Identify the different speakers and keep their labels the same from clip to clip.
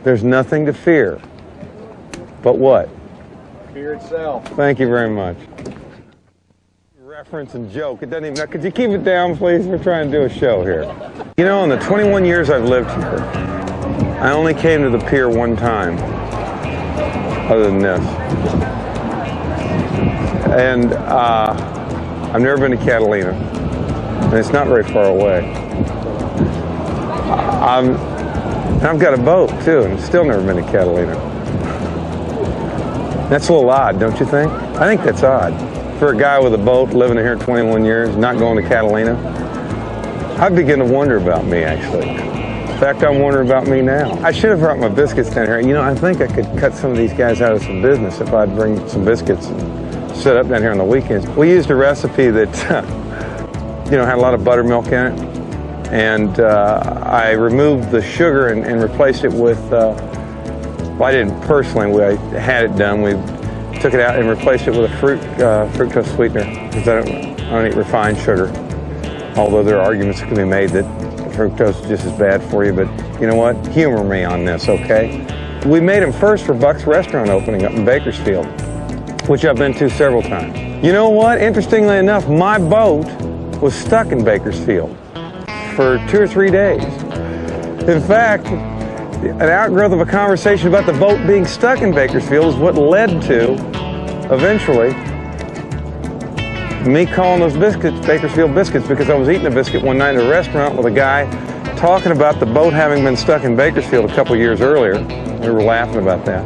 Speaker 1: There's nothing to fear. But what?
Speaker 2: Fear itself.
Speaker 1: Thank you very much. Reference and joke. It doesn't even. Could you keep it down, please? We're trying to do a show here. You know, in the 21 years I've lived here, I only came to the pier one time, other than this. And I've never been to Catalina, and it's not very far away. I've got a boat, too, and still never been to Catalina. That's a little odd, don't you think? I think that's odd. For a guy with a boat living here 21 years, not going to Catalina, I begin to wonder about me, actually. In fact, I'm wondering about me now. I should have brought my biscuits down here. You know, I think I could cut some of these guys out of some business if I'd bring some biscuits and set up down here on the weekends. We used a recipe that, you know, had a lot of buttermilk in it. And I removed the sugar and replaced it with, well, I didn't personally, I had it done. We took it out and replaced it with a fructose sweetener, because I don't eat refined sugar. Although there are arguments that can be made that fructose is just as bad for you, but you know what? Humor me on this, okay? We made them first for Buck's restaurant opening up in Bakersfield, which I've been to several times. You know what? Interestingly enough, my boat was stuck in Bakersfield for 2 or 3 days. In fact, an outgrowth of a conversation about the boat being stuck in Bakersfield is what led to, eventually, me calling those biscuits Bakersfield Biscuits, because I was eating a biscuit one night at a restaurant with a guy talking about the boat having been stuck in Bakersfield a couple years earlier. We were laughing about that.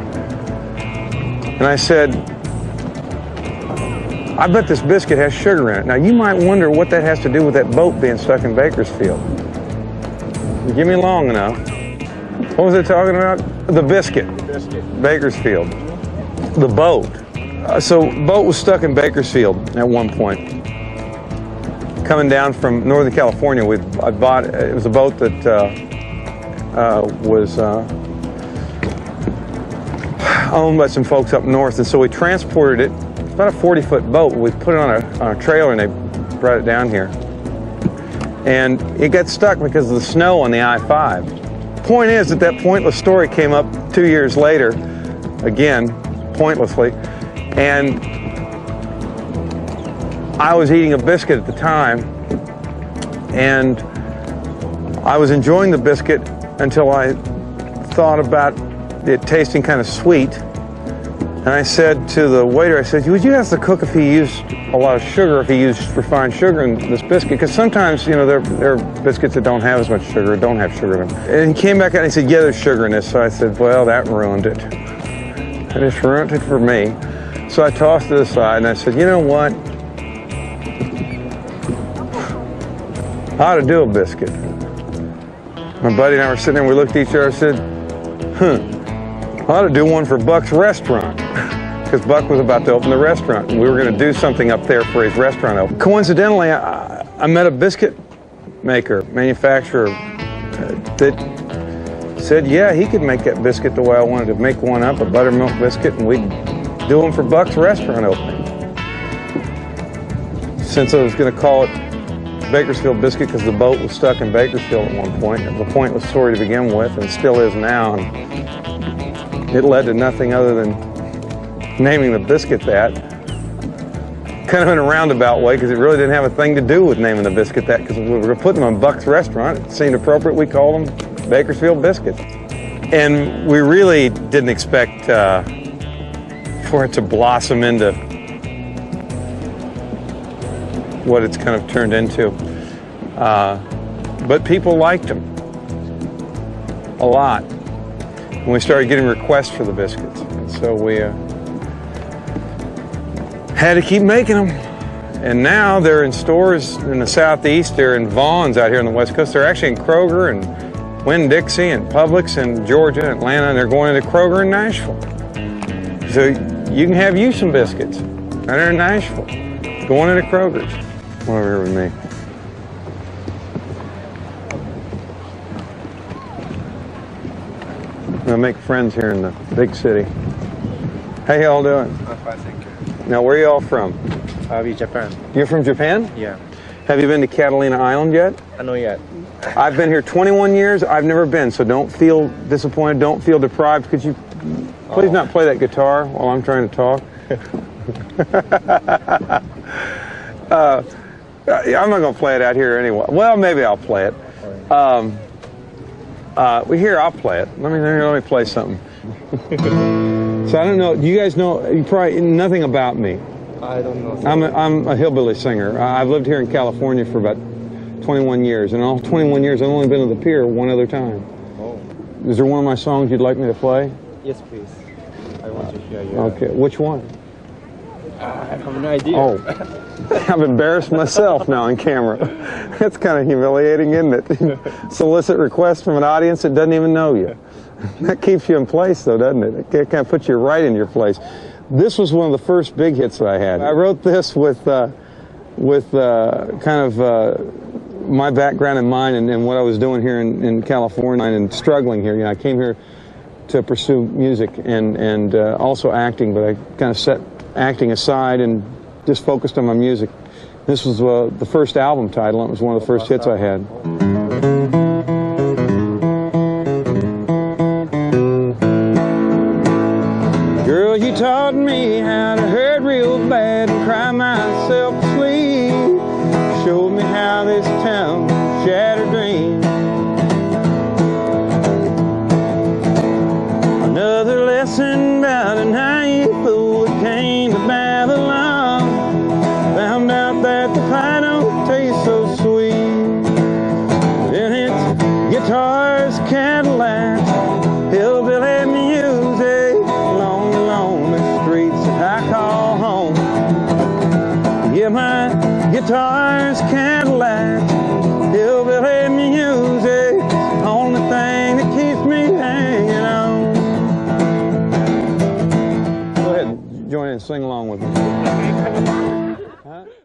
Speaker 1: And I said, I bet this biscuit has sugar in it. Now, you might wonder what that has to do with that boat being stuck in Bakersfield. Give me long enough. What was it talking about? The biscuit. Bakersfield. The boat. So, boat was stuck in Bakersfield at one point. Coming down from Northern California, I bought, it was a boat that was owned by some folks up north, and so we transported it. It's about a 40-foot boat. We put it on a trailer, and they brought it down here. And it got stuck because of the snow on the I-5. Point is that that pointless story came up 2 years later, again, pointlessly, and I was eating a biscuit at the time, and I was enjoying the biscuit until I thought about it tasting kind of sweet. And I said to the waiter, I said, would you ask the cook if he used a lot of sugar, if he used refined sugar in this biscuit? Because sometimes, you know, there are biscuits that don't have as much sugar, or don't have sugar in them. And he came back out and he said, yeah, there's sugar in this. So I said, well, that ruined it. And it's ruined it for me. So I tossed it aside and I said, you know what? I ought to do a biscuit. My buddy and I were sitting there and we looked at each other and said, I ought to do one for Buck's restaurant. Because Buck was about to open the restaurant, and we were going to do something up there for his restaurant open. Coincidentally, I met a biscuit maker, manufacturer, that said, yeah, he could make that biscuit the way I wanted to make one up, a buttermilk biscuit, and we'd do them for Buck's restaurant opening. Since I was going to call it Bakersfield Biscuit because the boat was stuck in Bakersfield at one point, it was a pointless story to begin with, and still is now, and it led to nothing other than naming the biscuit that, kind of in a roundabout way, because it really didn't have a thing to do with naming the biscuit that, because we were putting them on Buck's restaurant. It seemed appropriate. We called them Bakersfield Biscuits. And we really didn't expect for it to blossom into what it's kind of turned into. But people liked them a lot. And we started getting requests for the biscuits. And so we had to keep making them. And now they're in stores in the southeast. They're in Vaughn's out here on the west coast. They're actually in Kroger and Winn-Dixie and Publix in Georgia and Atlanta, and they're going into Kroger in Nashville. So you can have you some biscuits right there in Nashville, going into Kroger's. Come over here with me. I'm gonna make friends here in the big city. How y'all doing?
Speaker 2: I'm fine, thank you.
Speaker 1: Now, where are y'all from?
Speaker 2: Japan.
Speaker 1: You're from Japan?
Speaker 2: Yeah.
Speaker 1: Have you been to Catalina Island yet?
Speaker 3: Not yet.
Speaker 1: I've been here 21 years. I've never been, so don't feel disappointed. Don't feel deprived. Could you please not play that guitar while I'm trying to talk? I'm not going to play it out here anyway. Well, maybe I'll play it. Here, I'll play it. Let me play something. So I don't know. Do you guys know? You probably nothing about me.
Speaker 3: I don't know.
Speaker 1: I'm a hillbilly singer. I've lived here in California for about 21 years, and in all 21 years, I've only been to the Pier one other time.
Speaker 3: Oh.
Speaker 1: Is there one of my songs you'd like me to play?
Speaker 3: Yes, please. I want to hear you.
Speaker 1: Okay. Which one?
Speaker 3: I have no idea.
Speaker 1: Oh, I've embarrassed myself now on camera. That's kind of humiliating, isn't it? Solicit requests from an audience that doesn't even know you. That keeps you in place, though, doesn't it? It kind of puts you right in your place. This was one of the first big hits that I had. I wrote this with kind of my background in mind and what I was doing here in California and struggling here. You know, I came here to pursue music and also acting, but I kind of set acting aside and just focused on my music. This was the first album title, and it was one of the first hits I had. Girl, you taught me how to hurt real bad and cry myself to sleep. Showed me how this town shattered dreams. Another lesson about a naive fool that came to Babylon. Found out that the pie don't taste so sweet. Then it's guitars, Cadillacs, hillbilly music, along the lonely streets that I call home. Yeah, my guitars, Cadillacs, hillbilly music, the only thing that keeps me hanging on. Go ahead, join in and sing along with me.